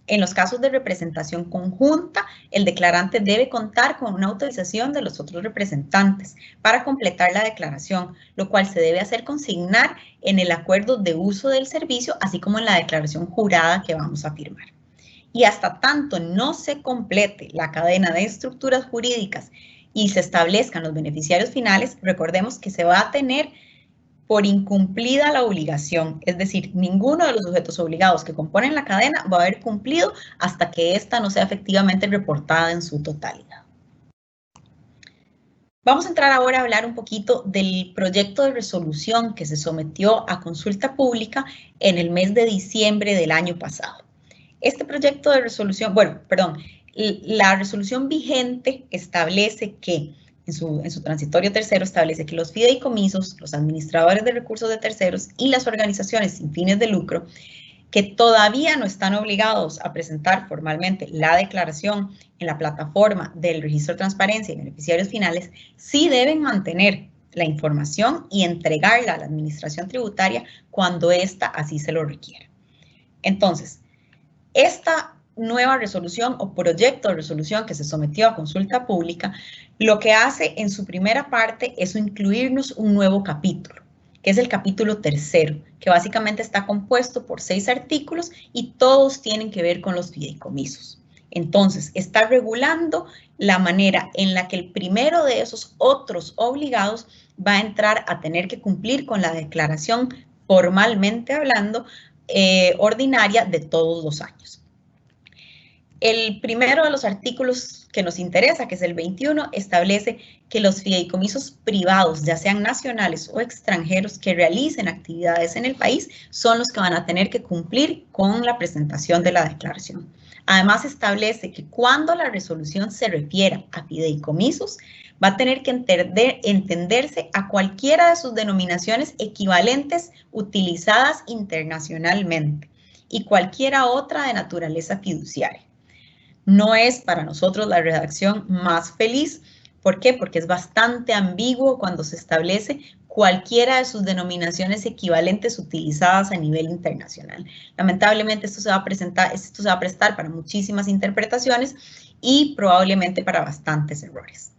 En los casos de representación conjunta, el declarante debe contar con una autorización de los otros representantes para completar la declaración, lo cual se debe hacer consignar en el acuerdo de uso del servicio, así como en la declaración jurada que vamos a firmar. Y hasta tanto no se complete la cadena de estructuras jurídicas y se establezcan los beneficiarios finales, recordemos que se va a tener por incumplida la obligación, es decir, ninguno de los sujetos obligados que componen la cadena va a haber cumplido hasta que ésta no sea efectivamente reportada en su totalidad. Vamos a entrar ahora a hablar un poquito del proyecto de resolución que se sometió a consulta pública en el mes de diciembre del año pasado. Este proyecto de resolución, la resolución vigente establece que, en su transitorio tercero, establece que los fideicomisos, los administradores de recursos de terceros y las organizaciones sin fines de lucro que todavía no están obligados a presentar formalmente la declaración en la plataforma del Registro de Transparencia y Beneficiarios Finales, sí deben mantener la información y entregarla a la administración tributaria cuando ésta así se lo requiera. Entonces, esta nueva resolución o proyecto de resolución que se sometió a consulta pública, lo que hace en su primera parte es incluirnos un nuevo capítulo, que es el capítulo tercero, que básicamente está compuesto por 6 artículos y todos tienen que ver con los fideicomisos. Entonces, está regulando la manera en la que el primero de esos otros obligados va a entrar a tener que cumplir con la declaración formalmente hablando, ordinaria de todos los años. El primero de los artículos que nos interesa, que es el 21, establece que los fideicomisos privados, ya sean nacionales o extranjeros, que realicen actividades en el país, son los que van a tener que cumplir con la presentación de la declaración. Además, establece que cuando la resolución se refiera a fideicomisos, va a tener que entenderse a cualquiera de sus denominaciones equivalentes utilizadas internacionalmente y cualquiera otra de naturaleza fiduciaria. No es para nosotros la redacción más feliz. ¿Por qué? Porque es bastante ambiguo cuando se establece cualquiera de sus denominaciones equivalentes utilizadas a nivel internacional. Lamentablemente esto se va a prestar para muchísimas interpretaciones y probablemente para bastantes errores.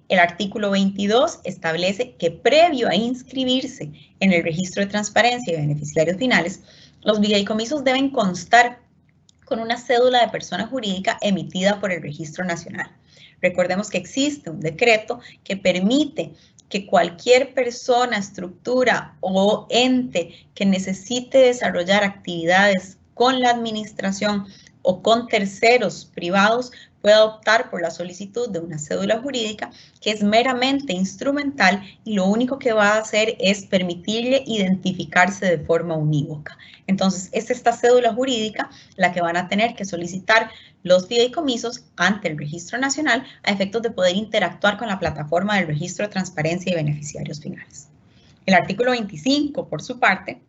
El artículo 22 establece que previo a inscribirse en el registro de transparencia y beneficiarios finales, los fideicomisos deben constar con una cédula de persona jurídica emitida por el Registro Nacional. Recordemos que existe un decreto que permite que cualquier persona, estructura o ente que necesite desarrollar actividades con la administración o con terceros privados pueda optar por la solicitud de una cédula jurídica que es meramente instrumental y lo único que va a hacer es permitirle identificarse de forma unívoca. Entonces, es esta cédula jurídica la que van a tener que solicitar los fideicomisos ante el Registro Nacional a efectos de poder interactuar con la plataforma del Registro de Transparencia y Beneficiarios Finales. El artículo 25, por su parte,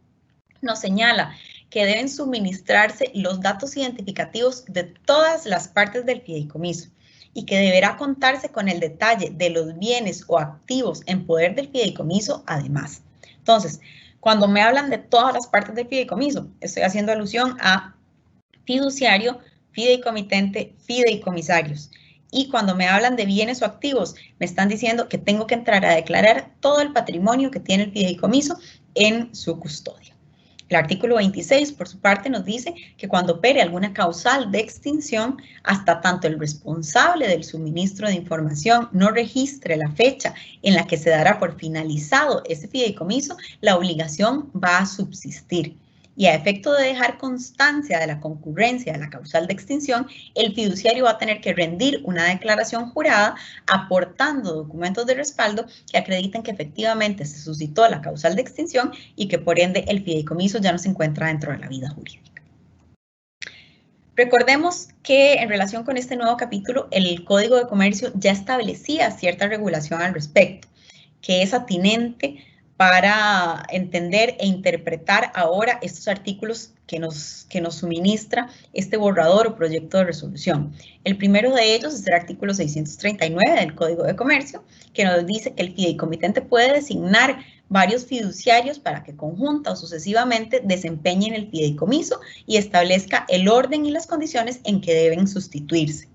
nos señala que deben suministrarse los datos identificativos de todas las partes del fideicomiso y que deberá contarse con el detalle de los bienes o activos en poder del fideicomiso además. Entonces, cuando me hablan de todas las partes del fideicomiso, estoy haciendo alusión a fiduciario, fideicomitente, fideicomisarios. Y cuando me hablan de bienes o activos, me están diciendo que tengo que entrar a declarar todo el patrimonio que tiene el fideicomiso en su custodia. El artículo 26, por su parte, nos dice que cuando opere alguna causal de extinción, hasta tanto el responsable del suministro de información no registre la fecha en la que se dará por finalizado ese fideicomiso, la obligación va a subsistir. Y a efecto de dejar constancia de la concurrencia de la causal de extinción, el fiduciario va a tener que rendir una declaración jurada aportando documentos de respaldo que acrediten que efectivamente se suscitó la causal de extinción y que por ende el fideicomiso ya no se encuentra dentro de la vida jurídica. Recordemos que en relación con este nuevo capítulo, el Código de Comercio ya establecía cierta regulación al respecto, que es atinente para entender e interpretar ahora estos artículos que nos suministra este borrador o proyecto de resolución. El primero de ellos es el artículo 639 del Código de Comercio, que nos dice que el fideicomitente puede designar varios fiduciarios para que conjunta o sucesivamente desempeñen el fideicomiso y establezca el orden y las condiciones en que deben sustituirse.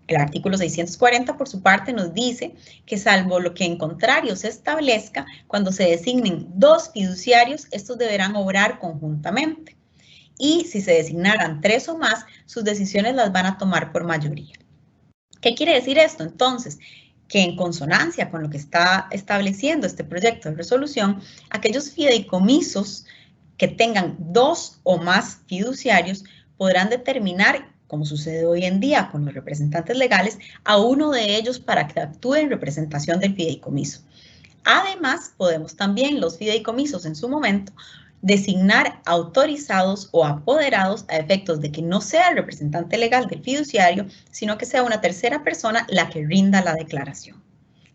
El artículo 640, por su parte, nos dice que salvo lo que en contrario se establezca, cuando se designen dos fiduciarios, estos deberán obrar conjuntamente. Y si se designaran 3 o más, sus decisiones las van a tomar por mayoría. ¿Qué quiere decir esto? Entonces, que en consonancia con lo que está estableciendo este proyecto de resolución, aquellos fideicomisos que tengan 2 o más fiduciarios podrán determinar, como sucede hoy en día con los representantes legales, a uno de ellos para que actúe en representación del fideicomiso. Además, podemos también los fideicomisos en su momento designar autorizados o apoderados a efectos de que no sea el representante legal del fiduciario, sino que sea una tercera persona la que rinda la declaración.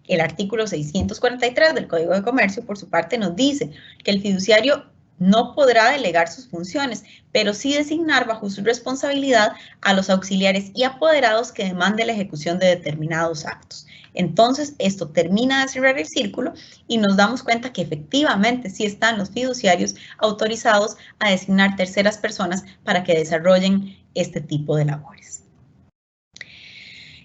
El artículo 643 del Código de Comercio, por su parte, nos dice que el fiduciario no podrá delegar sus funciones, pero sí designar bajo su responsabilidad a los auxiliares y apoderados que demande la ejecución de determinados actos. Entonces, esto termina de cerrar el círculo y nos damos cuenta que efectivamente sí están los fiduciarios autorizados a designar terceras personas para que desarrollen este tipo de labores.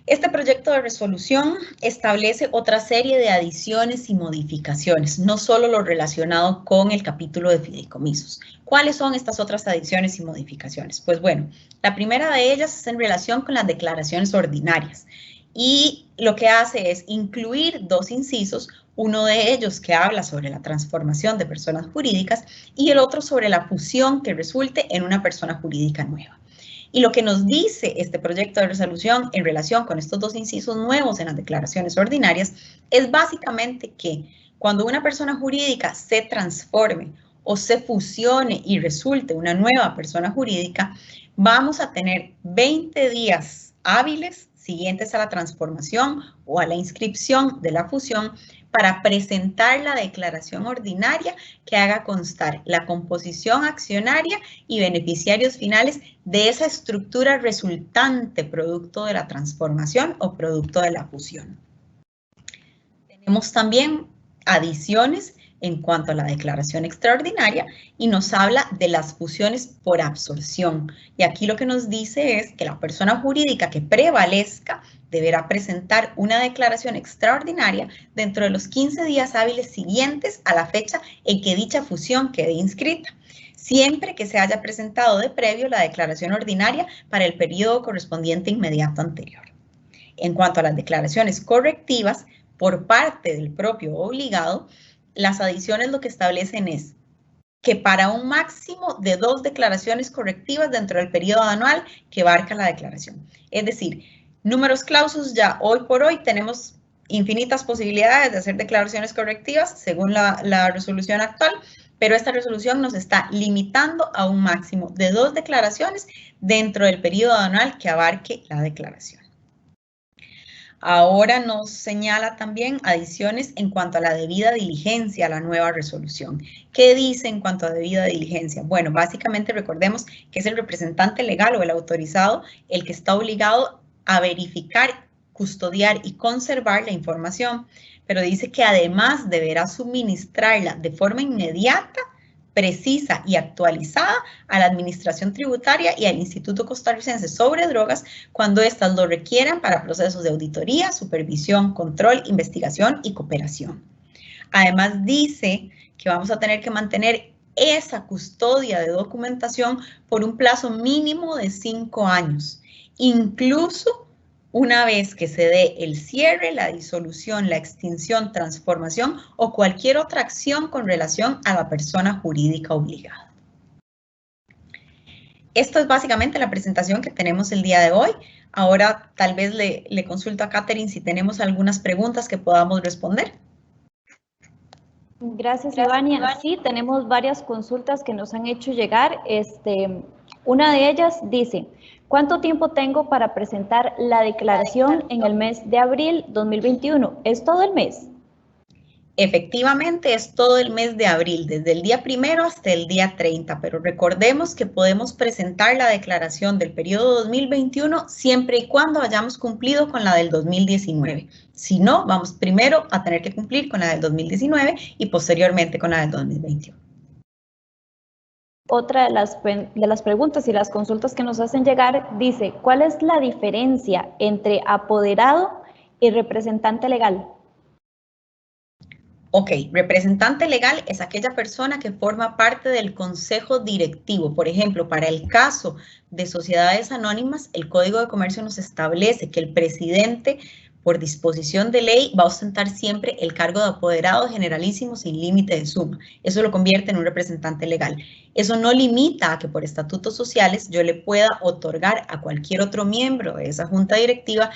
Este proyecto de resolución establece otra serie de adiciones y modificaciones, no solo lo relacionado con el capítulo de fideicomisos. ¿Cuáles son estas otras adiciones y modificaciones? Pues bueno, la primera de ellas es en relación con las declaraciones ordinarias y lo que hace es incluir 2 incisos, uno de ellos que habla sobre la transformación de personas jurídicas y el otro sobre la fusión que resulte en una persona jurídica nueva. Y lo que nos dice este proyecto de resolución en relación con estos 2 incisos nuevos en las declaraciones ordinarias es básicamente que cuando una persona jurídica se transforme o se fusione y resulte una nueva persona jurídica, vamos a tener 20 días hábiles siguientes a la transformación o a la inscripción de la fusión para presentar la declaración ordinaria que haga constar la composición accionaria y beneficiarios finales de esa estructura resultante producto de la transformación o producto de la fusión. Tenemos también adiciones en cuanto a la declaración extraordinaria y nos habla de las fusiones por absorción. Y aquí lo que nos dice es que la persona jurídica que prevalezca deberá presentar una declaración extraordinaria dentro de los 15 días hábiles siguientes a la fecha en que dicha fusión quede inscrita, siempre que se haya presentado de previo la declaración ordinaria para el periodo correspondiente inmediato anterior. En cuanto a las declaraciones correctivas por parte del propio obligado, las adiciones lo que establecen es que para un máximo de 2 declaraciones correctivas dentro del periodo anual que abarca la declaración. Es decir, números clausus ya hoy por hoy tenemos infinitas posibilidades de hacer declaraciones correctivas según la resolución actual pero esta resolución nos está limitando a un máximo de 2 declaraciones dentro del periodo anual que abarque la declaración. Ahora nos señala también adiciones en cuanto a la debida diligencia a la nueva resolución. ¿Qué dice en cuanto a debida diligencia? Bueno, básicamente recordemos que es el representante legal o el autorizado el que está obligado a verificar, custodiar y conservar la información, pero dice que además deberá suministrarla de forma inmediata, precisa y actualizada a la Administración Tributaria y al Instituto Costarricense sobre Drogas cuando éstas lo requieran para procesos de auditoría, supervisión, control, investigación y cooperación. Además dice que vamos a tener que mantener esa custodia de documentación por un plazo mínimo de 5 años, incluso una vez que se dé el cierre, la disolución, la extinción, transformación o cualquier otra acción con relación a la persona jurídica obligada. Esto es básicamente la presentación que tenemos el día de hoy. Ahora tal vez le consulto a Catherine si tenemos algunas preguntas que podamos responder. Gracias, Ivania. Sí, tenemos varias consultas que nos han hecho llegar. Una de ellas dice, ¿cuánto tiempo tengo para presentar la declaración en el mes de abril 2021? ¿Es todo el mes? Efectivamente, es todo el mes de abril, desde el día 1 hasta el día 30, pero recordemos que podemos presentar la declaración del periodo 2021 siempre y cuando hayamos cumplido con la del 2019. Si no, vamos primero a tener que cumplir con la del 2019 y posteriormente con la del 2021. Otra de las preguntas y las consultas que nos hacen llegar dice, ¿cuál es la diferencia entre apoderado y representante legal? Ok, representante legal es aquella persona que forma parte del consejo directivo. Por ejemplo, para el caso de sociedades anónimas, el Código de Comercio nos establece que el presidente, por disposición de ley, va a ostentar siempre el cargo de apoderado generalísimo sin límite de suma. Eso lo convierte en un representante legal. Eso no limita a que por estatutos sociales yo le pueda otorgar a cualquier otro miembro de esa junta directiva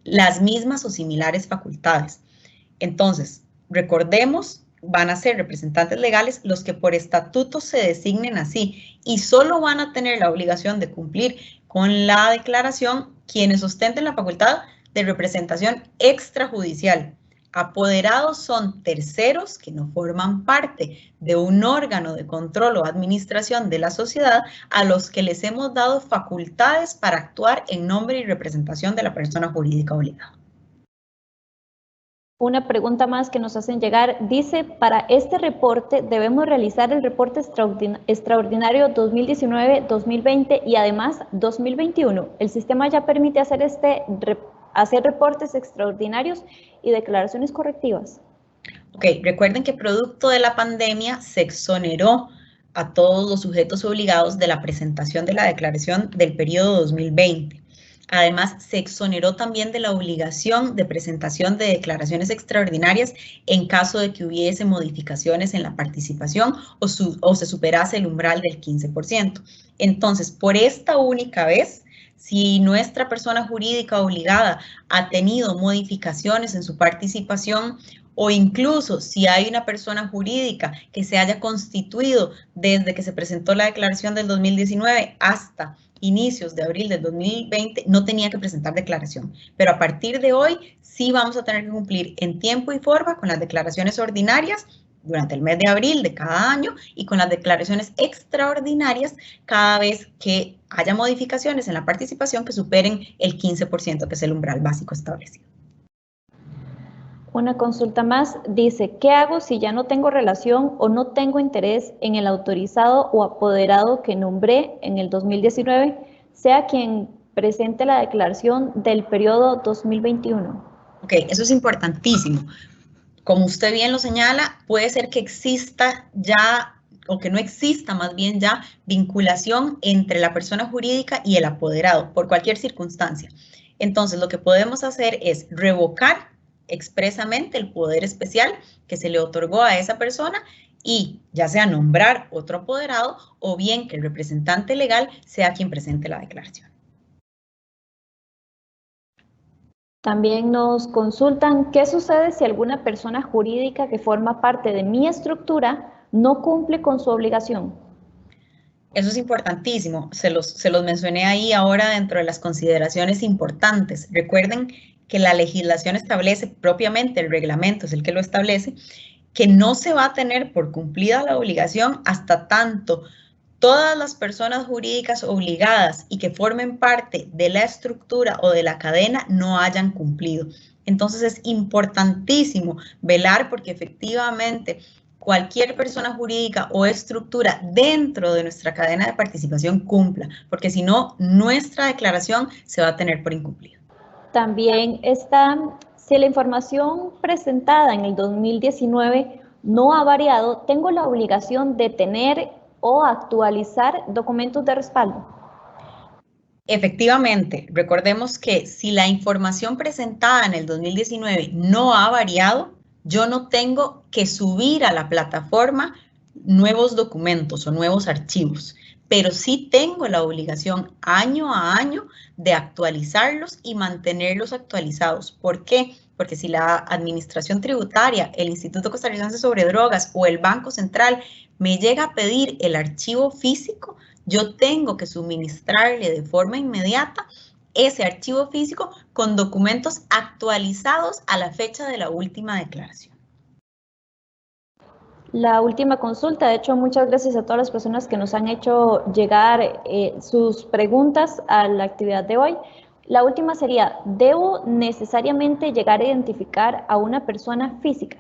las mismas o similares facultades. Entonces, recordemos, van a ser representantes legales los que por estatuto se designen así y solo van a tener la obligación de cumplir con la declaración quienes ostenten la facultad de representación extrajudicial. Apoderados son terceros que no forman parte de un órgano de control o administración de la sociedad a los que les hemos dado facultades para actuar en nombre y representación de la persona jurídica obligada. Una pregunta más que nos hacen llegar, dice, para este reporte debemos realizar el reporte extraordinario 2019-2020 y además 2021. El sistema ya permite hacer reportes extraordinarios y declaraciones correctivas. Ok, recuerden que producto de la pandemia se exoneró a todos los sujetos obligados de la presentación de la declaración del periodo 2020. Además, se exoneró también de la obligación de presentación de declaraciones extraordinarias en caso de que hubiese modificaciones en la participación o se superase el umbral del 15%. Entonces, por esta única vez, si nuestra persona jurídica obligada ha tenido modificaciones en su participación o incluso si hay una persona jurídica que se haya constituido desde que se presentó la declaración del 2019 hasta inicios de abril del 2020, no tenía que presentar declaración. Pero a partir de hoy sí vamos a tener que cumplir en tiempo y forma con las declaraciones ordinarias durante el mes de abril de cada año y con las declaraciones extraordinarias cada vez que haya modificaciones en la participación que superen el 15%, que es el umbral básico establecido. Una consulta más dice, ¿qué hago si ya no tengo relación o no tengo interés en el autorizado o apoderado que nombré en el 2019, sea quien presente la declaración del periodo 2021? Ok, eso es importantísimo. Como usted bien lo señala, puede ser que exista ya, o que no exista más bien ya, vinculación entre la persona jurídica y el apoderado, por cualquier circunstancia. Entonces, lo que podemos hacer es revocar expresamente el poder especial que se le otorgó a esa persona y ya sea nombrar otro apoderado o bien que el representante legal sea quien presente la declaración. También nos consultan qué sucede si alguna persona jurídica que forma parte de mi estructura no cumple con su obligación? Eso es importantísimo, se los mencioné ahí ahora dentro de las consideraciones importantes. Recuerden que la legislación establece, propiamente el reglamento es el que lo establece, que no se va a tener por cumplida la obligación hasta tanto todas las personas jurídicas obligadas y que formen parte de la estructura o de la cadena no hayan cumplido. Entonces es importantísimo velar porque efectivamente cualquier persona jurídica o estructura dentro de nuestra cadena de participación cumpla, porque si no, nuestra declaración se va a tener por incumplida. También está, si la información presentada en el 2019 no ha variado, tengo la obligación de tener o actualizar documentos de respaldo. Efectivamente, recordemos que si la información presentada en el 2019 no ha variado, yo no tengo que subir a la plataforma nuevos documentos o nuevos archivos, pero sí tengo la obligación año a año de actualizarlos y mantenerlos actualizados. ¿Por qué? Porque si la Administración Tributaria, el Instituto Costarricense sobre Drogas o el Banco Central me llega a pedir el archivo físico, yo tengo que suministrarle de forma inmediata ese archivo físico con documentos actualizados a la fecha de la última declaración. La última consulta, de hecho, muchas gracias a todas las personas que nos han hecho llegar sus preguntas a la actividad de hoy. La última sería, ¿debo necesariamente llegar a identificar a una persona física?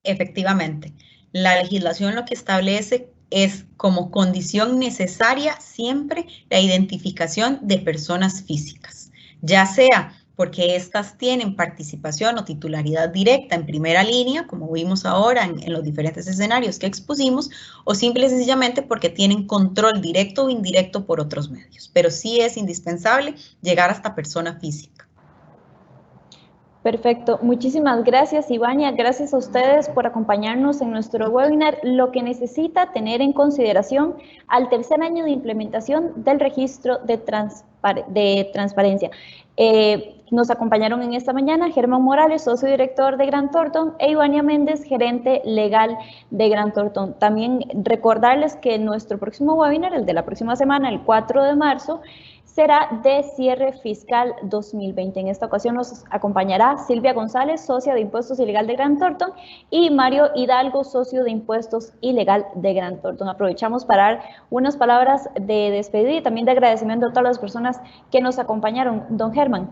Efectivamente, la legislación lo que establece es como condición necesaria siempre la identificación de personas físicas, ya sea porque éstas tienen participación o titularidad directa en primera línea, como vimos ahora en los diferentes escenarios que expusimos, o simple y sencillamente porque tienen control directo o indirecto por otros medios. Pero sí es indispensable llegar hasta persona física. Perfecto, muchísimas gracias Ivania, gracias a ustedes por acompañarnos en nuestro webinar, lo que necesita tener en consideración al tercer año de implementación del registro de transparencia. Nos acompañaron en esta mañana Germán Morales, socio director de Grant Thornton, e Ivania Méndez, gerente legal de Grant Thornton. También recordarles que nuestro próximo webinar, el de la próxima semana, el 4 de marzo, será de cierre fiscal 2020. En esta ocasión nos acompañará Silvia González, socia de Impuestos y Legal de Grant Thornton, y Mario Hidalgo, socio de Impuestos y Legal de Grant Thornton. Aprovechamos para dar unas palabras de despedida y también de agradecimiento a todas las personas que nos acompañaron. Don Germán.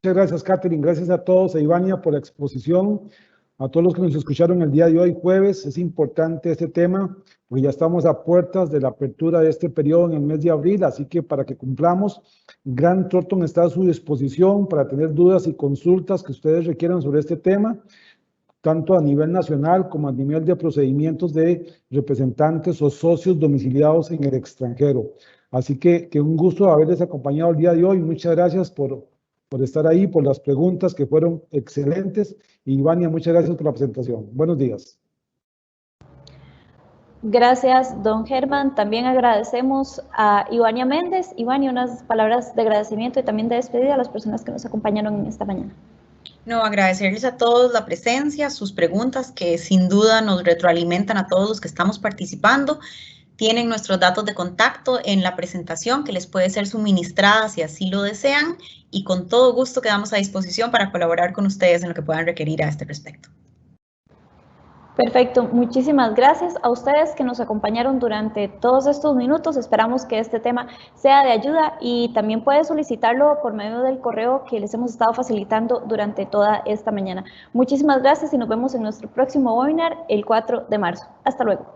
Muchas gracias, Catherine. Gracias a todos, a Ivania por la exposición, a todos los que nos escucharon el día de hoy, jueves. Es importante este tema, porque ya estamos a puertas de la apertura de este periodo en el mes de abril, así que para que cumplamos, Grant Thornton está a su disposición para tener dudas y consultas que ustedes requieran sobre este tema, tanto a nivel nacional como a nivel de procedimientos de representantes o socios domiciliados en el extranjero. Así que un gusto haberles acompañado el día de hoy. Muchas gracias por estar ahí, por las preguntas que fueron excelentes. Y Ivania, muchas gracias por la presentación. Buenos días. Gracias, don Germán. También agradecemos a Ivania Méndez. Ivania, unas palabras de agradecimiento y también de despedida a las personas que nos acompañaron en esta mañana. No, agradecerles a todos la presencia, sus preguntas que sin duda nos retroalimentan a todos los que estamos participando. Tienen nuestros datos de contacto en la presentación que les puede ser suministrada si así lo desean y con todo gusto quedamos a disposición para colaborar con ustedes en lo que puedan requerir a este respecto. Perfecto, muchísimas gracias a ustedes que nos acompañaron durante todos estos minutos. Esperamos que este tema sea de ayuda y también puede solicitarlo por medio del correo que les hemos estado facilitando durante toda esta mañana. Muchísimas gracias y nos vemos en nuestro próximo webinar el 4 de marzo. Hasta luego.